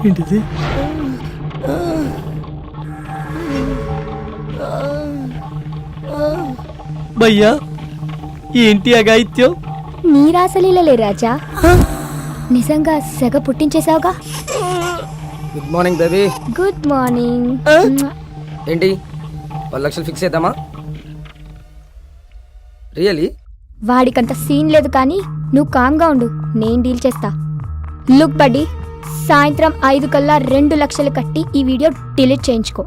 ఏంటిది? భయ్యా ఏంటి అగాయిత్యం? నీ రాసలీలలే రాజా, నిజంగా సెగ పుట్టించేసావుగా. Good morning baby. Good morning. ఏంటి 10 లక్షలు ఫిక్స్ చేద్దామా? రియలీ? వాడికంత సీన్ లేదు కానీ నువ్వు కామ్గా ఉండు, నేను డీల్ చేస్తా. లుక్ బడ్డీ, సాయంత్రం 5 కల్లా 2 లక్షలు కట్టి ఈ వీడియో డిలీట్ చేయించుకో,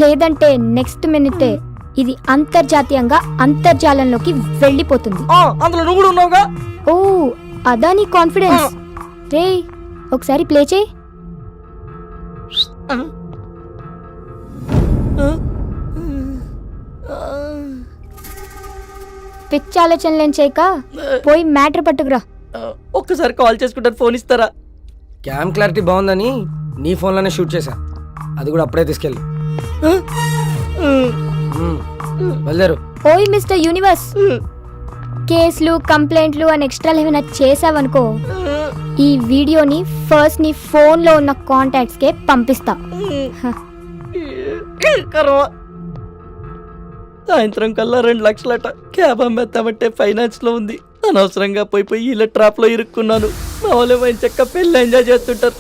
లేదంటే నెక్స్ట్ మినిటే ఇది అంతర్జాతీయంగా అంతర్జాలంలోకి వెళ్ళిపోతుంది. అందులో నువ్వు కూడా ఉన్నావుగా. ఓ అదా నీ కాన్ఫిడెన్స్? రే ఒకసారి ప్లే చేయి. పిచ్చి ఆలోచనలేం చేయక పోయి మ్యాటర్ పట్టుకురా. ఒక్కసారి కాల్ చేసుకుంటాను, ఫోన్ ఇస్తారా? క్యామ్ క్లారిటీ బాగుందని నీ ఫోన్లోనే షూట్ చేశా, అది కూడా అప్పుడే తీసుకెళ్ళి వెళ్ళారు. ఓయ్ మిస్టర్ యూనివర్స్, కేసులు కంప్లైంట్లు అని ఎక్స్ట్రా ఏమైనా చేసావనుకో, ఈ వీడియోని ఫస్ట్ నీ ఫోన్ లో ఉన్న కాంటాక్ట్స్ కే పంపిస్తా. సాయంత్రం కల్లా 2 లక్షలట. క్యాబ్ అమ్మేద్దామంటే ఫైనాన్స్ లో ఉంది. అనవసరంగా పోయి ఇలా ట్రాప్ లో ఇరుక్కున్నాను. మా వాళ్ళు మంచి చక్క పెళ్ళి ఎంజాయ్ చేస్తుంటారు.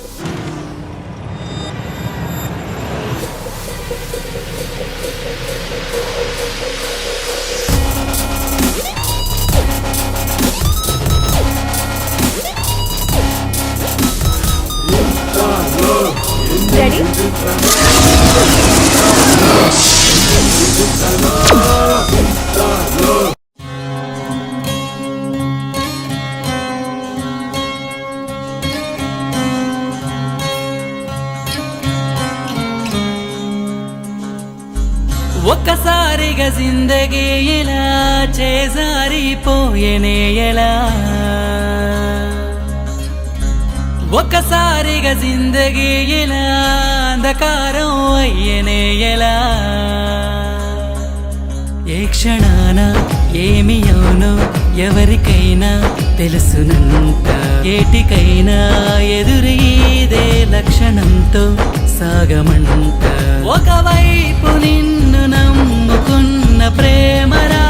ఒక్కసారిగా జిందగీ ఇలా చేజారిపోయేనే ఎలా, ఒక్కసారిగా జిందగీ ఇలా అంధకారం అయ్యేనే ఎలా, ఏ క్షణాన ఏమి అవునో ఎవరికైనా తెలుసునంత, ఏటికైనా ఎదురీదే లక్షణంతో సాగమంట. ఒకవైపు నిన్ను నమ్ముకున్న ప్రేమరా,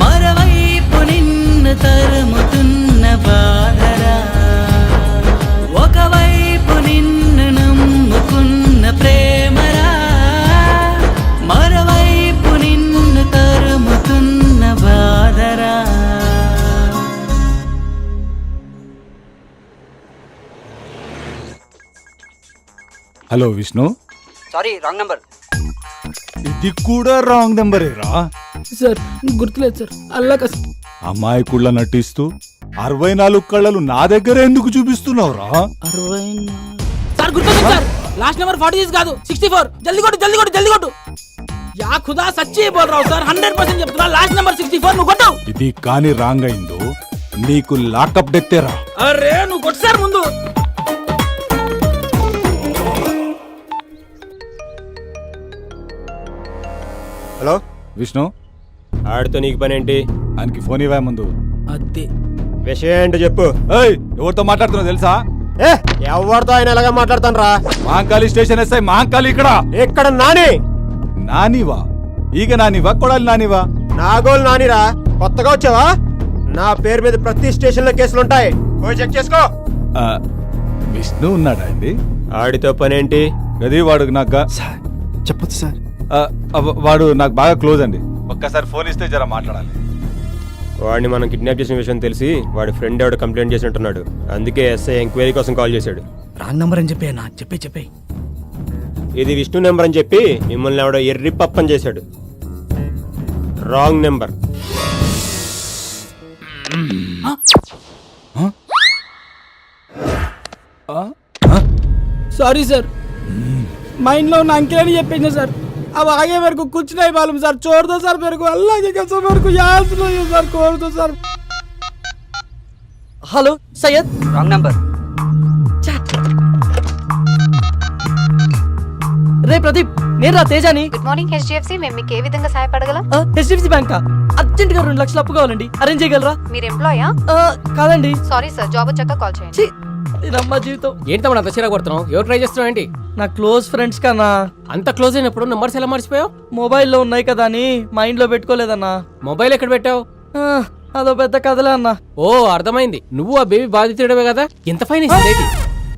మరోవైపు నిన్ను తరుముతున్న బాధరా. ఒకవైపు నిన్ను నమ్ముకున్న ప్రేమరా, మరోవైపు నిన్ను తరుముతున్న బాధరా. Hello Vishnu. Sorry wrong number. ఇది కూడా రాంగ్ నెంబరేరా? సార్ గుర్తులేదు సార్. అల్లాక అమాయకుళ్ళ నటిస్తూ 64 కళ్ళలు నా దగ్గర ఎందుకు చూపిస్తున్నావురా? 60 సార్ గుర్తుంది సార్. లాస్ట్ నెంబర్ 46 కాదు 64. జల్దీ కొట్టు జల్దీ కొట్టు జల్దీ కొట్టు. యా ఖుదా సచ్చి బోల్ రావు సార్, 100% చెప్తున్నా. లాస్ట్ నెంబర్ 64 నువ్వు కొట్టు. ఇది కాని రాంగ్ అయిందో నీకు లాకప్ డెత్తేరా. అరే నువ్వు కొట్టు సార్ ముందు. హలో విష్ణు, ఆడితో నీకు పని ఏంటి? ఆయనకి ఫోన్ ఇవ్వా ముందు. అదే విషయం ఏంటో చెప్పు. ఏయ్, ఎవరితో మాట్లాడుతున్నావు తెలుసా? ఎవరితో ఆయన ఎలాగా మాట్లాడతాను రా? మహంకాళి స్టేషన్ ఎస్ఐ మహంకాళి ఇక్కడ. ఇక్కడ నాని. నానివా? ఈగ నానివా కొడాలి నానివా? నాగోలు నానిరా. కొత్తగా వచ్చావా? నా పేరు మీద ప్రతి స్టేషన్ లో కేసులుంటాయి, పోయి చెక్ చేసుకో. విష్ణు ఉన్నాడా అండి? ఆడితో పని ఏంటి? గది వాడు నాకు చెప్పొచ్చు సార్. వాడు నాకు బాగా క్లోజ్ అండి. ఒక్కసారి ఫోన్ ఇస్తే జర మాట్లాడాలి. వాడిని మనం కిడ్నాప్ చేసిన విషయం తెలిసి వాడి ఫ్రెండ్ ఎవడు కంప్లైంట్ చేసినట్టున్నాడు. అందుకే ఎస్ఐ ఎంక్వైరీ కోసం కాల్ చేశాడు. రాంగ్ నంబర్ అని చెప్పే నా చెప్పే ఇది విష్ణు నెంబర్ అని చెప్పి మిమ్మల్ని ఎవడో ఎర్రి పప్పని చేశాడు. Wrong number. Sorry sir, mind లో ఉన్న अंकेल ने చెప్పేసిన సార్. अब आगे मेरे को कुछ नहीं मालूम सर. छोड़ दो सर, मेरे को अल्लाह की कसम मेरे को याद नहीं है सर. खोल दो sir. Hello Syed. Wrong number. రే ప్రదీప్, నేను రా తేజాని. Good morning HDFC. మేము మీకు ఏ విధంగా సహాయపడగలం? హెచ్డిఎఫ్సి బ్యాంక్ అర్జెంట్ గా 2 లక్షలు అప్పు కావాలండి, అరేంజ్ చేయగలరా? మీరు ఎంప్లాయా? కాదండి. సారీ సార్, జాబ్ వచ్చాక కాల్ చేయండి. ఛీ, ఇదమ్మా జీవితం. ఏంటి తమ్ముడు అంత చిరాకు పడుతున్నావు? ఎవరు ట్రై చేస్తున్నావు ఏంటి? నా క్లోజ్ ఫ్రెండ్స్ కన్నా. అంత క్లోజ్ అయినప్పుడు నెంబర్స్ ఎలా మర్చిపోయావు? మొబైల్లో ఉన్నాయి కదా అని మైండ్ లో పెట్టుకోలేదన్నా. మొబైల్ ఎక్కడ పెట్టావు? అదో పెద్ద కథలే అన్నా. ఓ అర్థమైంది, నువ్వు ఆ బేబీ బాధితుడవే కదా. ఎంత ఫైన్ ఇస్తుంది?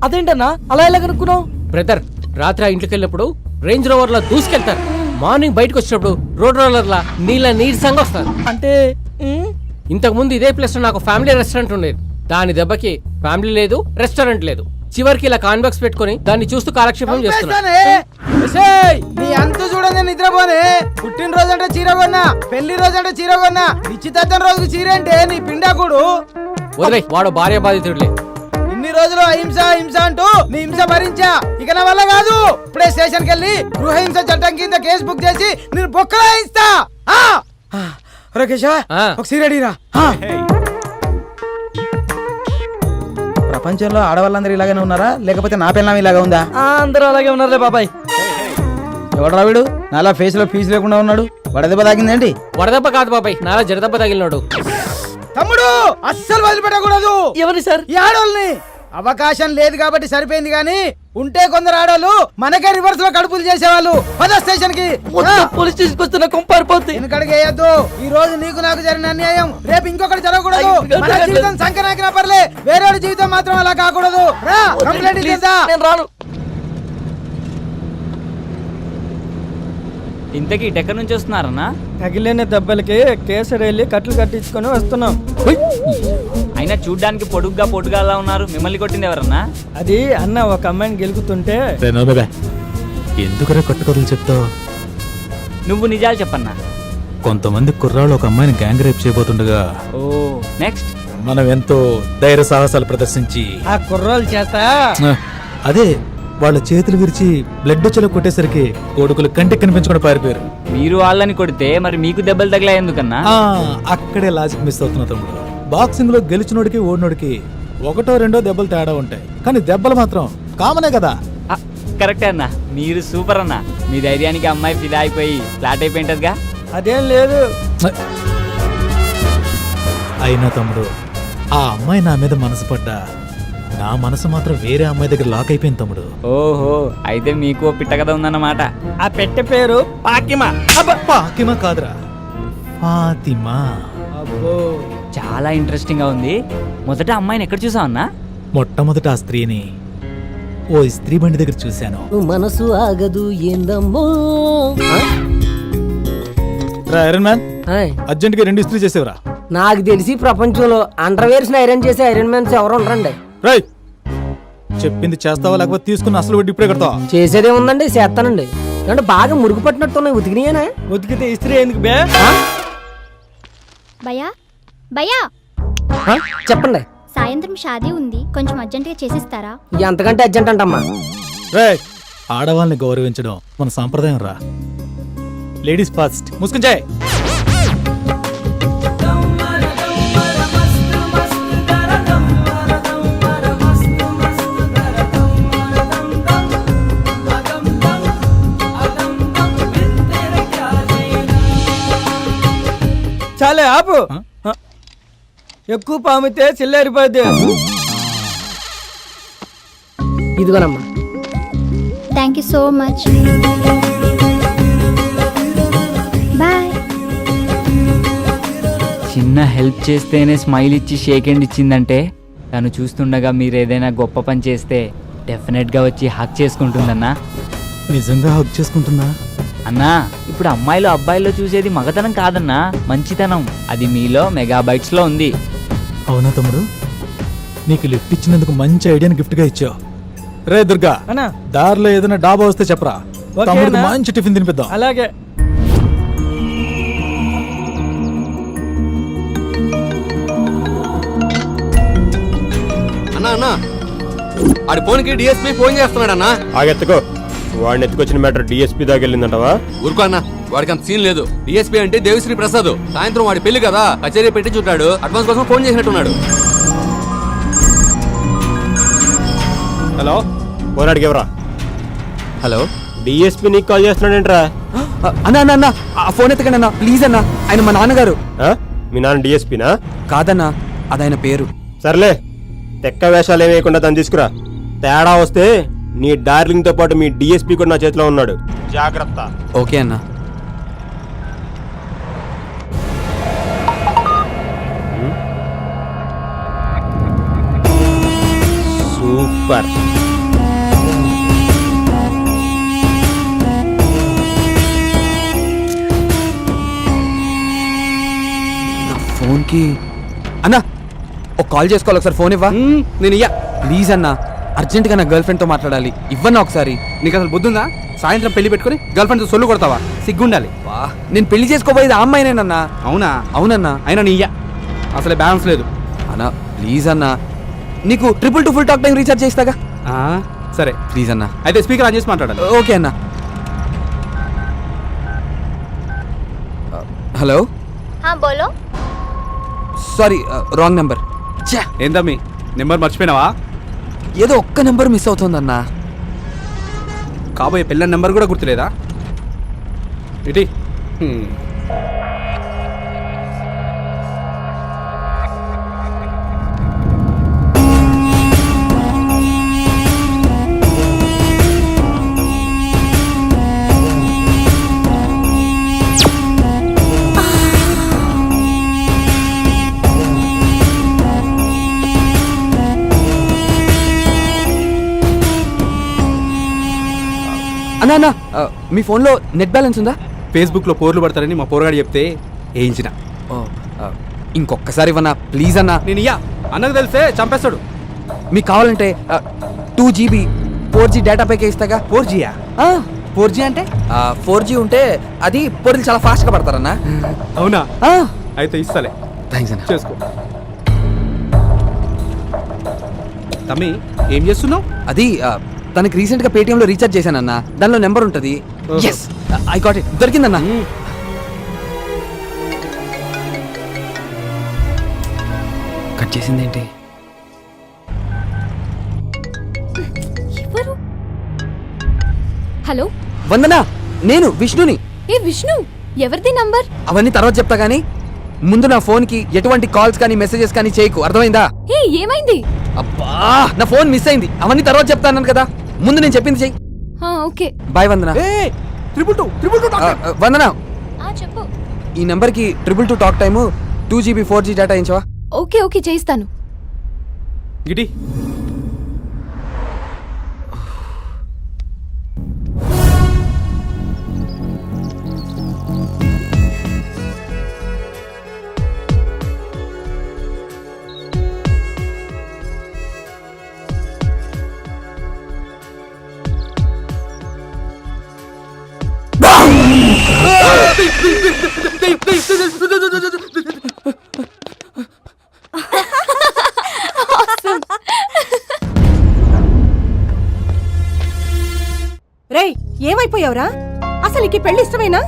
అదేంటన్నా అలా ఎలా కనుక్కున్నావు? బ్రదర్, రాత్రి ఆ ఇంట్లోకి వెళ్ళినప్పుడు రేంజ్ రోవర్ లా దూసుకెళ్తారు, మార్నింగ్ బయటకు వచ్చినప్పుడు రోడ్ రోలర్ లా నీరసంగా వస్తారు. అంటే ఇంతకు ముందు ఇదే ప్లేస్ లో నాకు ఫ్యామిలీ రెస్టారెంట్ ఉండేది. దాని దెబ్బకి ఫ్యామిలీ లేదు, రెస్టారెంట్ లేదు. చివరికి ఇలా కాన్బాక్స్ పెట్టుకుని దాన్ని చూస్తూ కాలక్షేపం చేస్తున్నాను. నీ అంత చూడని నిద్రపోనే. పుట్టినరోజు అంటే చీర కొన్నా, పెళ్లి రోజు అంటే చీర కొన్నా, నిశ్చితార్థం రోజుకి చీర అంటే నీ పిండాకుడు. వదిలే, వాడు భార్య బాధితుడులే. ఇన్ని రోజులు అహింస హింస అంటూ నీ హింస భరించా, ఇక నా వల్ల కాదు. ఇప్పుడే స్టేషన్ కెళ్ళి గృహహింస చట్టం కింద కేసు బుక్ చేసి నేను బొక్కలా ఇస్తా. కేశవ, ఒక సీర అడిగిరా. ప్రపంచంలో ఆడవాళ్ళందరూ ఇలాగనే ఉన్నారా, లేకపోతే నా పిల్లం ఇలాగా ఉందా? అందరూ అలాగే ఉన్నారులే బాబాయ్. ఎవడరా వీడు నాలా ఫేస్ లో ఫీజు లేకుండా ఉన్నాడు? వడదెబ్బ తాగిందేంటి? వడదెబ్బ కాదు బాబాయ్, నాలా జడదెబ్బ తగిలినాడు. తమ్ముడు, అస్సలు వదిలిపెట్టకూడదు. ఎవరి సార్? ఈ ఆడోళ్ళని. అవకాశం లేదు కాబట్టి సరిపోయింది, గానీ ఉంటే కొందరు ఆడోళ్ళు మనకే రివర్స్ లో కడుపులు చేసేవాళ్ళు. పద స్టేషన్ కి. పోలీస్ స్టేషన్ వస్తున్న కొంపారిపోతుంది. వెనకడిగేయద్దు. ఈ రోజు నీకు నాకు జరిగిన అన్యాయం రేపు ఇంకొకటి జరగకూడదు. మన జీవితం సంకనాకినా పర్లే, వేరే జీవితం మాత్రం అలా కాకూడదు. రా, కంప్లైంట్ ఇచ్చేద్దా. నేను రాను. ఇంతకీ ఎక్కడి నుంచి వస్తున్నారన్నా? తగిలిన దెబ్బలకి కేసరి వెళ్ళి కట్లు కట్టించుకొని వస్తున్నాం. అయినా చూడ్డానికి పొడుగ్గా అలా ఉన్నారు, మిమ్మల్ని కొట్టింది ఎవరన్నా? అది అన్న ఒక అమ్మాయిని గెలుకుతుంటే. ఎందుకురా కట్టుకథలు చెప్తావు? నువ్వు నిజాలు చెప్పన్నా. కొంతమంది కుర్రాళ్ళు ఒక అమ్మాయిని గ్యాంగ్ రేప్ చేయబోతుండగా ఓ నెక్స్ట్ మనం ఎంతో ధైర్య సాహసాలు ప్రదర్శించి ఆ కుర్రాళ్ళ చేత అదే వాళ్ళ చేతులు విరిచి బ్లడ్ వచ్చేలా కొట్టేసరికి కొడుకులు కంటికి కనిపించకుండా పారిపోయారు. మీరు వాళ్ళని కొడితే మరి మీకు దెబ్బలు తగిలా ఎందుకన్నా? అక్కడే లాజిక్ మిస్ అవుతున్నా తమ్ముడు. బాక్సింగ్ లో గెలిచినోడికి ఓడినోడికి 1-2 దెబ్బలు తేడా ఉంటాయి, కానీ దెబ్బలు మాత్రం కామనే కదా. కరెక్టే అన్నా, మీరు సూపర్ అన్నా. మీ ధైర్యానికి అమ్మాయి ఫిదా అయిపోయి ఫ్లాట్ అయిపోయింటదిగా. అదేం లేదు. అయినా తమ్ముడు, ఆ అమ్మాయి నా మీద మనసు పడ్డా, నా మనసు మాత్రం వేరే అమ్మాయి దగ్గర లాక్ అయిపోయింది తమ్ముడు. ఓహో, అయితే మీకు పిట్ట కథ ఉందన్నమాట. ఆ పెట్టె పేరు పాకిమా. పాకిమా కాదురా, ఫాతిమా. అబ్బో, చాలా ఇంట్రెస్టింగ్ గా ఉంది. మొదట అమ్మాయిని ఎక్కడ చూసావు అన్నా? మొట్టమొదట ఆ స్త్రీని ఓ స్త్రీ బండి దగ్గర చూశాను. మనసు ఆగదు ఏందమ్మో. ఐరన్ మ్యాన్, అర్జెంట్ గా 2 ఇస్త్రీ చేసేవరా. నాకు తెలిసి ప్రపంచంలో అండర్వేర్స్ ఐరన్ చేసే ఐరన్ మ్యాన్స్ ఎవరు ఉండరండి. రై, చెప్పింది చేస్తావా లేకపోతే తీసుకున్న అసలు వడ్డీ ఇప్పుడే కడతావా? చేసేదే ఉందండి, చేస్తానండి. అంటే బాగా మురుగు పట్టినట్టున్నాయి. ఉతికినాయనా? ఉతికితే ఇస్త్రీ ఎందుకు బే? భయా భయా, చెప్పండి. సాయంత్రం షాదీ ఉంది, కొంచెం అర్జెంటుగా చేసిస్తారా? ఎంతకంటే అర్జెంట్ అంటమ్మా. రే, ఆడవాళ్ళని గౌరవించడం మన సాంప్రదాయం రా. Ladies first. ముసుకుంచాయ్. చాలే ఆపు. ఎక్కువ పామితే చిల్లారిపోద్ది. ఇదిగోనమ్మా. Thank you so much. Bye. చిన్న హెల్ప్ చేస్తేనే స్మైల్ ఇచ్చి షేక్ హ్యాండ్ ఇచ్చిందంటే, తను చూస్తుండగా మీరు ఏదైనా గొప్ప పని చేస్తే డెఫినెట్ గా వచ్చి హక్ చేసుకుంటుందన్నా. నిజంగా హక్ చేసుకుంటుందా? అన్నా, ఇప్పుడు అమ్మాయిలు అబ్బాయిల్లో చూసేది మగతనం కాదన్నా, మంచితనం. అది మీలో మెగాబైట్స్ లో ఉంది. అవునా తమ్ముడు, నీకు లిఫ్ట్ ఇచ్చినందుకు మంచి ఐడియాని గిఫ్ట్ గా ఇచ్చావు. రే దుర్గా, దారిలో ఏదైనా డాబా వస్తే చెప్పరా, తమ్ముడికి మంచి టిఫిన్ తినిపిద్దాం. అలాగే. అన్నా, ఆడి ఫోన్కి డిఎస్పీ ఫోన్ చేస్తున్నాడన్నా. ఆగెత్తుకో. వాడిని ఎత్తుకొచ్చిన మ్యాటర్ డిఎస్పీ దాకా వెళ్ళిందంటవా? ఊరుకో అన్న, వాడికి అంత సీన్ లేదు. డిఎస్పీ అంటే దేవిశ్రీ ప్రసాద్. సాయంత్రం వాడి పెళ్లి కదా, కచేరీ పెట్టి చుట్టాడు. అడ్వాన్స్ కోసం ఫోన్ చేసినట్టున్నాడు. హలో పోరాడికి ఎవరా? హలో డిఎస్పీ నీకు కాల్ చేస్తున్నాడేంట్రా? అన్నా అన్న అన్న ఆ ఫోన్ ఎత్తకండి అన్న ప్లీజ్ అన్న, ఆయన మా నాన్నగారు. ఆ? మీ నాన్న డిఎస్పీనా? కాదన్నా అది ఆయన పేరు. సర్లే, తెక్క వేషాలు వేయకుండా తను తీసుకురా. తేడా వస్తే నీ డార్లింగ్ తో పాటు మీ డిఎస్పీ కూడా నా చేతిలో ఉన్నాడు, జాగ్రత్త. ఓకే అన్న. సూపర్. ఫోన్కి అన్నా ఒక కాల్ చేసుకోవాలి, ఒకసారి ఫోన్ ఇవ్వా. నేను ఇయ్యా ప్లీజ్ అన్నా, అర్జెంట్గా నా గర్ల్ ఫ్రెండ్తో మాట్లాడాలి, ఇవ్వన్నా ఒకసారి. నీకు అసలు బుద్ధుందా? సాయంత్రం పెళ్లి పెట్టుకుని గర్ల్ ఫ్రెండ్తో సొల్లు కొడతావా? సిగ్గుండాలి. వా, నేను పెళ్లి చేసుకోబోయేది ఆ అమ్మాయినేనన్నా. అవునా? అవునన్నా. అయినా నీ ఇయ్యా, అసలే బ్యాలెన్స్ లేదు. అన్నా ప్లీజ్ అన్నా, నీకు 222 ఫుల్ టాక్ టైం రీఛార్జ్ చేస్తాగా. సరే ప్లీజ్ అన్నా. అయితే స్పీకర్ ఆన్ చేసి మాట్లాడాలి. ఓకే అన్నా. హలో, బోలో. Sorry wrong number. ఏందమ్మీ నెంబర్ మర్చిపోయినావా? ఏదో ఒక్క నెంబర్ మిస్ అవుతుందన్నా. కాబోయే పిల్లల నెంబర్ కూడా గుర్తులేదా? ఇటీ అన్నా అన్నా మీ ఫోన్లో నెట్ బ్యాలెన్స్ ఉందా? ఫేస్బుక్లో పోర్లు పడతారని మా పోరగాడు చెప్తే వేయించిన. ఇంకొకసారి ఇవ్వనా ప్లీజ్ అన్నా. నేను ఇయ్యా, అన్నకు తెలిస్తే చంపేస్తాడు. మీకు కావాలంటే 2GB 4G డేటా ప్యాకే ఇస్తాగా. 4Gయా? 4G అంటే 4G ఉంటే అది పొరులు చాలా ఫాస్ట్గా పడతారన్నా. అవునా? అయితే ఇస్తలే. థ్యాంక్స్ అన్నా. చేసుకో. తమ్మి ఏం చేస్తున్నావు? అది తనకి రీసెంట్గా పేటిఎంలో రీఛార్జ్ చేశానన్నా, దానిలో నెంబర్ ఉంటుంది. ఎస్ ఐ గాట్ ఇట్, దొరికిందన్నా. కట్ చేసిందేంటి? ఎవరు? హలో వందనా, నేను విష్ణుని. ఏ విష్ణు, ఎవరిది నంబర్? అవన్నీ తర్వాత చెప్తా గానీ ముందు నా ఫోన్కి ఎటువంటి కాల్స్ కానీ మెసేజెస్ కానీ చేయకు, అర్థమైందా? ఏ ఏమైంది? అబ్బా నా ఫోన్ మిస్ అయింది, అవన్నీ తర్వాత చెప్తాను కదా, ముందు నేను చెప్పింది చెయ్యి. ఓకే బాయ్ వందనా. 222 వందనా, చెప్పు. ఈ నెంబర్కి 222 talk time 2GB 4G data ఇచ్చావా? ఓకే ఓకే చేయిస్తాను. గిటి రేయ్ ఏమైపోయావురా? అసలు నీకు పెళ్లి ఇష్టమేనా?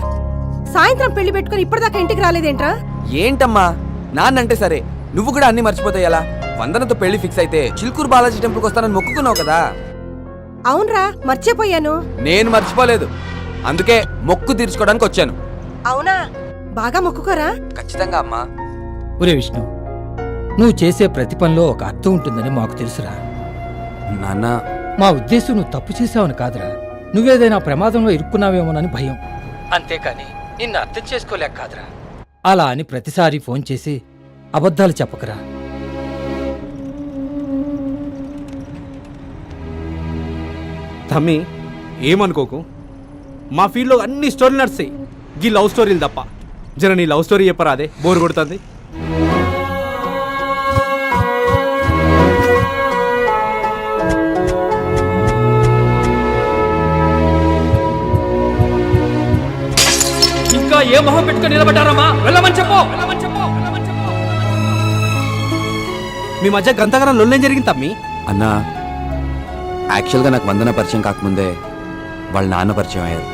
సాయంత్రం పెళ్లి పెట్టుకుని ఇప్పటిదాకా ఇంటికి రాలేదేంట్రా? ఏంటమ్మా నాన్నంటే సరే, నువ్వు కూడా అన్ని మర్చిపోతాయి ఎలా? వందనతో పెళ్లి ఫిక్స్ అయితే చిలుకూరు బాలాజీ టెంపుల్కి వస్తానని మొక్కుకున్నావు కదా. అవునరా, మర్చిపోయాను. నేను మర్చిపోలేదు, అందుకే మొక్కు తీర్చుకోవడానికి వచ్చాను. అవునా? బాగా మొక్కుకోరా. ఖచ్చితంగా అమ్మా. ఒరే విష్ణు, నువ్వు చేసే ప్రతి పనిలో ఒక అర్థం ఉంటుందని మాకు తెలుసురా. నాన్న, మా ఉద్దేశం నువ్వు తప్పు చేసావని కాదురా, నువ్వేదైనా ప్రమాదంలో ఇరుక్కున్నావేమోనని భయం, అంతేకాని నిన్ను అర్థం చేసుకోలేక కాదురా. అలా అని ప్రతిసారి ఫోన్ చేసి అబద్ధాలు చెప్పకరా. తమ్మి ఏమనుకోకు, మా ఫీల్డ్లో అన్ని స్టోరీలు నడుస్తాయి, గీ లవ్ స్టోరీలు తప్ప. జర నీ లవ్ స్టోరీ చెప్పరా, అదే బోర్ కొడుతుంది. ఇంకా ఏ మొహం పెట్టుకుని నిలబడ్డారమ్మా? వెళ్ళమని చెప్పు. మీ మధ్య గంతగనం లొల్లేం జరిగింది తమ్మి? అన్నా యాక్చువల్గా నాకు వందన పరిచయం కాకముందే వాళ్ళ నాన్న పరిచయం అయ్యారు.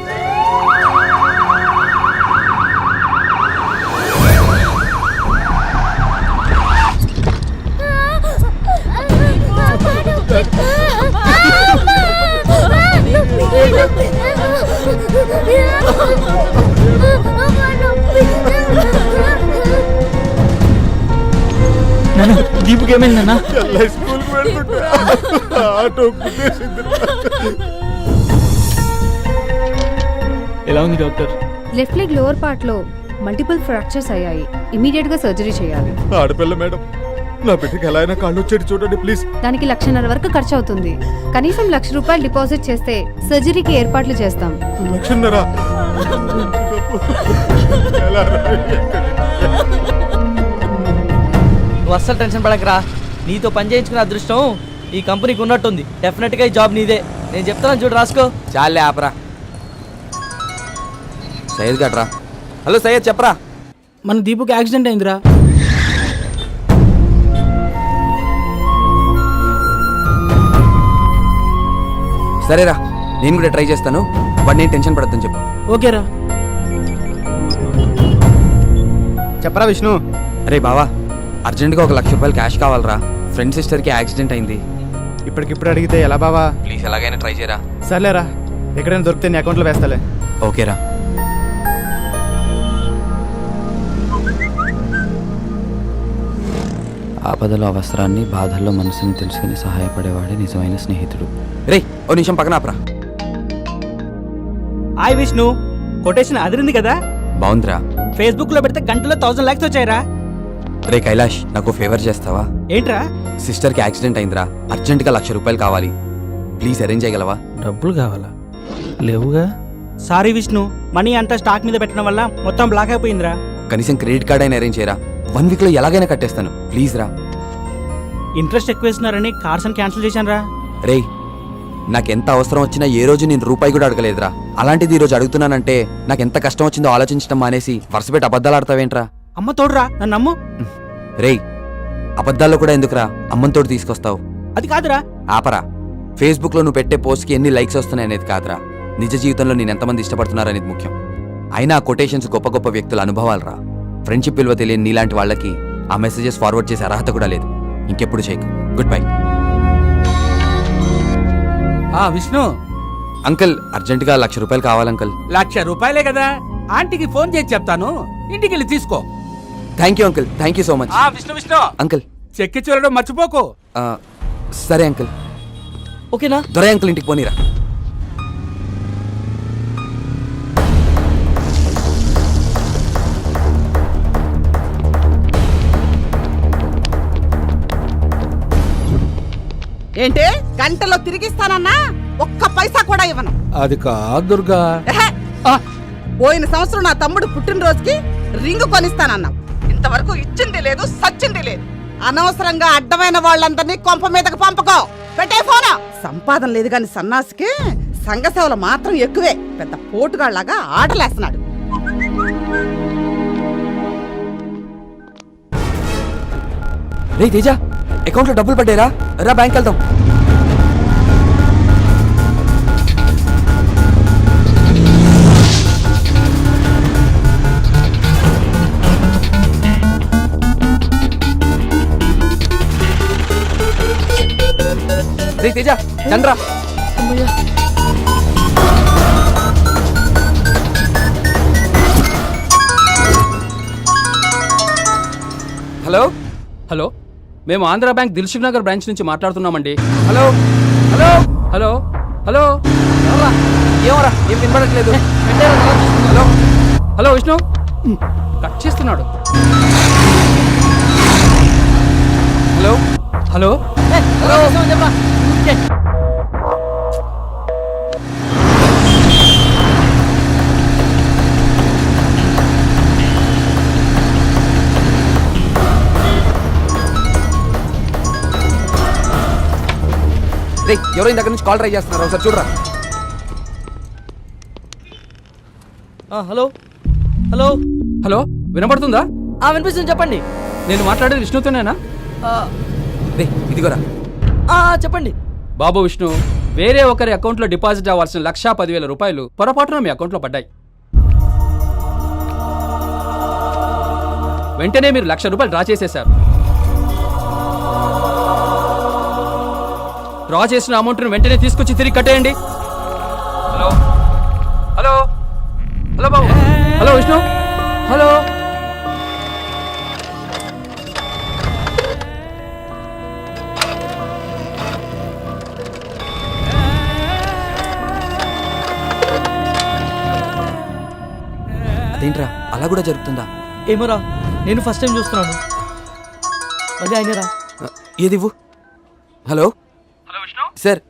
దీపుకి ఏమైందన్నా? ఎలా ఉంది doctor? Left leg lower part లో మల్టిపుల్ ఫ్రాక్చర్స్ అయ్యాయి. ఇమీడియట్ గా సర్జరీ చేయాలి. ఆడపిల్ల మేడం, నా బిడ్డకి ఎలా అయినా కాళ్ళు వచ్చేటి చూడండి ప్లీజ్. దానికి 1,50,000 వరకు ఖర్చు అవుతుంది. కనీసం ₹1,00,000 డిపాజిట్ చేస్తే సర్జరీకి ఏర్పాట్లు చేస్తాం. 1,00,000. నువ్వు అస్సలు టెన్షన్ పడకరా. నీతో పని చేయించుకునే అదృష్టం ఈ కంపెనీకి ఉన్నట్టుంది. డెఫినెట్ గా ఈ జాబ్ నీదే. నేను చెప్తాను చూడు, రాసుకో. చాలే ఆపరా. సయ్యద్ గట్రా. హలో సయ్యద్, చెప్పరా. మన దీపుకి యాక్సిడెంట్ అయిందిరా. సరేరా, నేను కూడా ట్రై చేస్తాను. బట్ నేను టెన్షన్ పడద్దని చెప్పు. ఓకేరా. చెప్పరా విష్ణు. అరే బావా, అర్జెంట్గా ఒక ₹1,00,000 క్యాష్ కావాలరా. ఫ్రెండ్ సిస్టర్కి యాక్సిడెంట్ అయింది. ఇప్పటికిప్పుడు అడిగితే ఎలా బావా? ప్లీజ్ ఎలాగైనా ట్రై చేయరా. సర్లేరా, ఎక్కడైనా దొరికితే నీ అకౌంట్లో వేస్తాలే. ఓకేరా. ఆపదలో అవసరాన్ని, బాధల్లో మనసుని తెలుసుకుని సహాయపడేవాడే నిజమైన స్నేహితుడు. రే, ఓ నిమిషం పక్కన ఆపరా. హాయ్ విష్ణు, కొటేషన్ అదిరింది కదా? బాగుందిరా. ఫేస్బుక్ లో పెడితే గంటలో 1,000 లైక్స్ వచ్చాయిరా. రే కైలాష్, నాకు ఫేవర్ చేస్తావా? ఏంట్రా? సిస్టర్కి యాక్సిడెంట్ అయిందిరా. అర్జెంటుగా ₹1,00,000 కావాలి. ప్లీజ్ అరేంజ్ చేయగలవా? డబ్బులు కావాలా? లేవుగా. సారీ విష్ణు, మనీ అంతా స్టాక్ మీద పెట్టడం వల్ల మొత్తం బ్లాక్ అయిపోయిందిరా. కనీసం క్రెడిట్ కార్డ్ అయినా అరేంజ్ చేయరా. 1 వీక్ లో ఎలాగైనా కట్టేస్తాను. ప్లీజ్ రా. ఇంట్రెస్ట్ ఎక్కువ ఇస్తున్నారని కార్స్ అని క్యాన్సిల్ చేశాను రా. రే, నాకెంత అవసరం వచ్చినా ఏ రోజు నేను రూపాయి కూడా అడగలేదురా. అలాంటిది ఈ రోజు అడుగుతున్నానంటే నాకు ఎంత కష్టం వచ్చిందో ఆలోచించడం మానేసి వరుసపెట్టి అబద్ధాలు ఆడతావేంట్రా? అమ్మ తోడురా, నన్ను నమ్ము. రేయ్, అబద్ధాల్లో కూడా ఎందుకురా అమ్మంతోడు తీసుకొస్తావు? అది కాదురా. ఆపరా. ఫేస్బుక్ లో నువ్వు పెట్టే పోస్ట్ కి ఎన్ని లైక్స్ వస్తున్నాయి అనేది కాదురా, నిజ జీవితంలో నేను ఎంతమంది ఇష్టపడుతున్నారనేది ముఖ్యం. అయినా ఆ కొటేషన్స్ గొప్ప గొప్ప వ్యక్తుల అనుభవాలరా. ఫ్రెండ్షిప్ విలువ తెలియని నీలాంటి వాళ్ళకి ఆ మెసేజెస్ ఫార్వర్డ్ చేసే అర్హత కూడా లేదు. ఇంకెప్పుడు చేయకు. Good bye. విష్ణు అంకుల్, అర్జెంటుగా ₹1,00,000 కావాలి అంకుల్. ₹1,00,000 కదా, ఆంటీకి ఫోన్ చేసి చెప్తాను, ఇంటికి వెళ్ళి తీసుకో. Thank you uncle, thank you so much. Vishnu uncle, చెక్కి చూడడం మర్చిపోకు. సరే అంకుల్. ఓకేనా? దొరై అంకుల్ ఇంటికి పోనీరా. ఏంటే గంటలో తిరిగిస్తానన్నా ఒక్క పైసా కూడా ఇవ్వను. అది కాదు దుర్గా. ఎహె. పోయిన సంవత్సరం నా తమ్ముడు పుట్టినరోజుకి రింగు కొనిస్తానన్నావు. ఇంతవరకు ఇచ్చింది లేదు, సచ్చింది లేదు. అనవసరంగా అడ్డమైన వాళ్ళందరినీ కొంప మీదకి పంపకో. పెట్టే ఫోను. సంపాదన లేదు గాని సన్నాసికి సంఘ సేవలు మాత్రం ఎక్కువే. పెద్ద పోటుగాళ్లాగా ఆటలేస్తున్నాడు. రే తేజ, అకౌంట్ లో డబ్బులు పడ్డారా? రా బ్యాంక్ వెళ్దాం. రే తేజ, చంద్ర. హలో హలో, మేము ఆంధ్ర బ్యాంక్ దిల్సుఖ్ నగర్ బ్రాంచ్ నుంచి మాట్లాడుతున్నామండి. హలో హలో హలో హలో ఏమరా, ఏం వినపడట్లేదు. హలో హలో విష్ణు, కట్ చేస్తున్నాడు. హలో హలో హలో రే, ఎవరో ఇంత నుంచి కాల్ ట్రై చేస్తున్నారు, ఒకసారి చూడరా. హలో హలో హలో, వినపడుతుందా? వినిపిస్తుంది, చెప్పండి. నేను మాట్లాడేది విష్ణుతోనేనా? రే ఇదిగోరా. చెప్పండి. బాబు విష్ణు, వేరే ఒకరి అకౌంట్లో డిపాజిట్ అవ్వాల్సిన ₹1,10,000 పొరపాటున మీ అకౌంట్లో పడ్డాయి. వెంటనే మీరు ₹1,00,000 డ్రా చేసేశారు. డ్రా చేసిన అమౌంట్ను వెంటనే తీసుకొచ్చి తిరిగి కట్టేయండి. హలో హలో హలో బాబు. హలో విష్ణు. హలో అదేంట్రా అలా కూడా జరుగుతుందా? ఏమోరా, నేను ఫస్ట్ టైం చూస్తున్నాను. అదే అయినరా. ఏదివ్వు. Hello sir,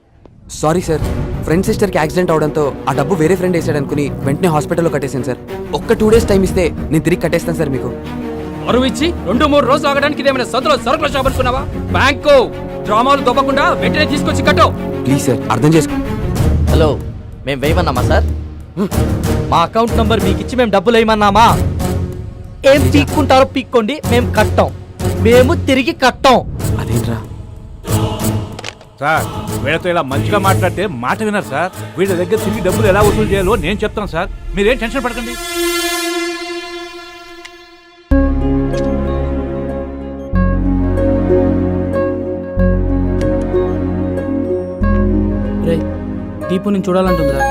sorry sir, friend సిస్టర్కి యాక్సిడెంట్ అవడంతో ఆ డబ్బు వేరే ఫ్రెండ్ వేసాడు అనుకుని వెంటనే హాస్పిటల్లో కట్టేశాను సార్. ఒక్క 2 days టైం ఇస్తే నేను తిరిగి కట్టేస్తాను సార్ మీకు. అరువు ఇచ్చి 2-3 రోజులు ఆగడానికి ఇదేమైనా సొంతలో సరుకుల షాప్ అనుకున్నావా? బ్యాంకు డ్రామాలు దొబ్బకుండా వెంటనే తీసుకొచ్చి కట్టు. ప్లీజ్ సార్ అర్థం చేసుకో. హలో, మేము వేయమన్నామా సార్? మా అకౌంట్ నంబర్ మీకు ఇచ్చి మేము డబ్బులు వేయమన్నామా? ఏం పీక్కుంటారో పీక్కోండి, మేము కట్టాం. మేము తిరిగి కట్టాం. అదేంట్రా సార్, వీళ్ళతో ఇలా మంచిగా మాట్లాడితే మాట విన్నారు సార్. వీళ్ళ దగ్గర తిరిగి డబ్బులు ఎలా వసూలు చేయాలో నేను చెప్తాను సార్. మీరేం టెన్షన్ పడకండి. రే, దీపు నేను చూడాలంటుందిరా.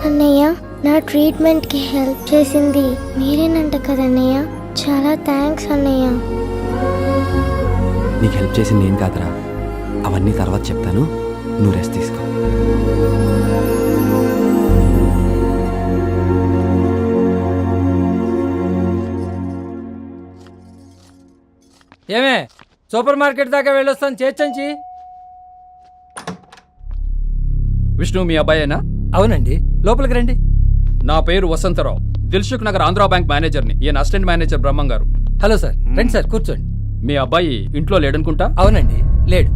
అన్నయ్య, నా ట్రీట్మెంట్కి హెల్ప్ చేసింది మీరేనంట కదన్నయ్య. చాలా థ్యాంక్స్ అన్నయ్య. నీకు హెల్ప్ చేసింది ఏం కాదురా, అవన్నీ తర్వాత చెప్తాను. నువ్వు రెస్ట్ తీసుకో. ఏమే, సూపర్ మార్కెట్ దాకా వెళ్ళొస్తాను చేర్చంచి. విష్ణు మీ అబ్బాయేనా? అవునండి, లోపలికి రండి. నా పేరు వసంతరావు, దిల్సుఖ్ నగర్ ఆంధ్రా బ్యాంక్ మేనేజర్ని. ఈయన అసిస్టెంట్ మేనేజర్ బ్రహ్మం గారు. హలో సార్, రండి సార్, కూర్చోండి. మీ అబ్బాయి ఇంట్లో లేడనుకుంటా? అవునండి, లేడు.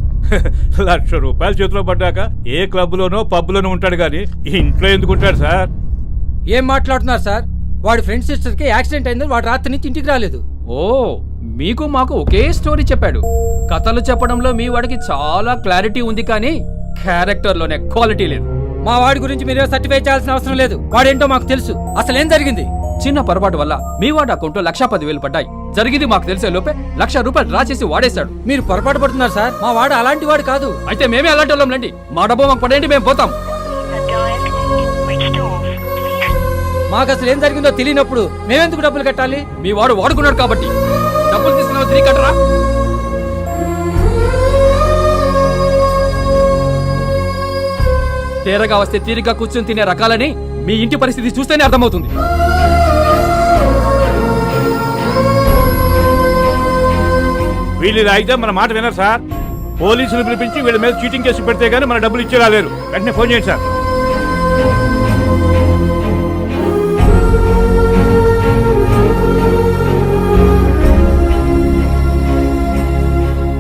₹1,00,000 చేతిలో పడ్డాక ఏ క్లబ్లోనో పబ్లోనో ఉంటాడు కానీ ఇంట్లో ఎందుకు ఉంటాడు సార్? ఏం మాట్లాడుతున్నారు సార్? వాడి ఫ్రెండ్ సిస్టర్కి యాక్సిడెంట్ అయింది, వాడు రాత్రి నుంచి ఇంటికి రాలేదు. ఓ, మీకు మాకు ఒకే స్టోరీ చెప్పాడు. కథలు చెప్పడంలో మీ వాడికి చాలా క్లారిటీ ఉంది కానీ క్యారెక్టర్లోనే క్వాలిటీ లేదు. మా వాడి గురించి మీరే సర్టిఫై చేయాల్సిన అవసరం లేదు. వాడేంటో మాకు తెలుసు. అసలు ఏం జరిగింది? చిన్న పొరపాటు వల్ల మీ వాడి అకౌంట్లో 1,10,000 పడ్డాయి. జరిగింది మాకు తెలిసే లోపే ₹1,00,000 డ్రా చేసి వాడేశాడు. మీరు పొరపాటు పడుతున్నారు సార్. మా వాడు అలాంటి వాడు కాదు. అయితే మేమే అలాంటి వాళ్ళం రండి. మా డబ్బు మాకు పడేయండి, మేము పోతాం. మాకు అసలు ఏం జరిగిందో తెలియనప్పుడు మేమెందుకు డబ్బులు కట్టాలి? మీ వాడు వాడుకున్నాడు కాబట్టి. డబ్బులు తీసుకున్నావు, తిరిగి కట్టరా. తేరగా వస్తే తీరిగ్గా కూర్చొని తినే రకాలని మీ ఇంటి పరిస్థితి చూస్తేనే అర్థమవుతుంది. వీళ్ళు ఇలా అయితే మన మాట వినరు సార్. పోలీసులు పిలిపించి వీళ్ళ మీద చీటింగ్ కేసు పెడితే గానీ మన డబ్బులు ఇచ్చేలా లేరు. వెంటనే ఫోన్ చేయండి సార్.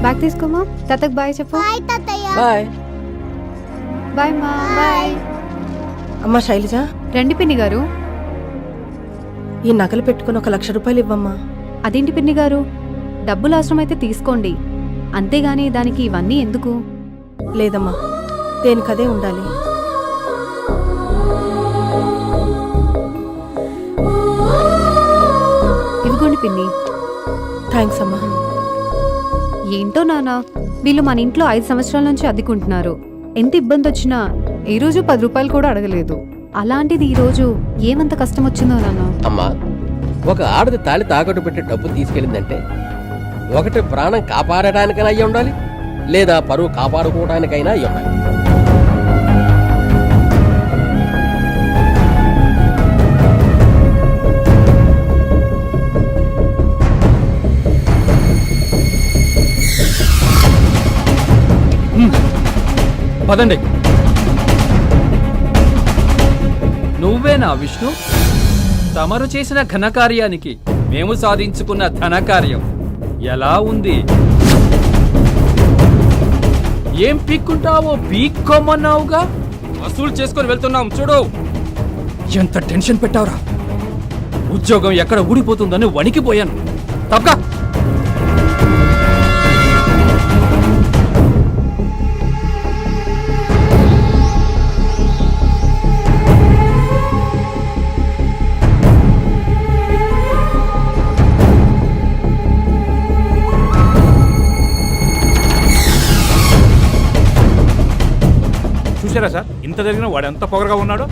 బ్యాగ్ తీసుకోమా. తాతకు బాయ్ చెప్పు. బాయ్ బాయ్ మా. బాయ్ అమ్మా శైలజ, రండి పిన్ని గారు. ఈ నగలు పెట్టుకుని ₹1,00,000 ఇవ్వమ్మా. అదేంటి పిన్ని గారు, డబ్బులు అవసరమైతే తీసుకోండి, అంతేగాని దానికి ఇవన్నీ ఎందుకు? లేదమ్మా, దేనికదే ఉండాలి. ఇదిగోండి పిన్ని. థ్యాంక్స్ అమ్మా. ఏంటో నాన్న, వీళ్ళు మన ఇంట్లో 5 సంవత్సరాల నుంచి అద్దెకుంటున్నారు. ఎంత ఇబ్బంది వచ్చినా ఈ రోజు ₹10 కూడా అడగలేదు. అలాంటిది ఈ రోజు ఏమంత కష్టం వచ్చిందో నాన్న. అమ్మా, ఒక ఆడది తాళి తాకట్టు పెట్టి డబ్బు తీసుకెళ్ళిందంటే ఒకటి ప్రాణం కాపాడటానికైనా అయ్యి ఉండాలి, లేదా పరువు కాపాడుకోవడానికైనా అయ్యి ఉండాలి. పదండి. నువ్వేనా విష్ణు? తమరు చేసిన ఘనకార్యానికి మేము సాధించుకున్న ధనకార్యం ఎలా ఉంది? ఏం పీక్కుంటావో పీక్కోమన్నావుగా, వసూలు చేసుకొని వెళ్తున్నాం చూడు. ఎంత టెన్షన్ పెట్టావురా. ఉద్యోగం ఎక్కడ ఊడిపోతుందని వణికిపోయాను. తప్పక చూసారా సార్, ఇంత జరిగిన వాడు ఎంత పొగరగా ఉన్నాడో.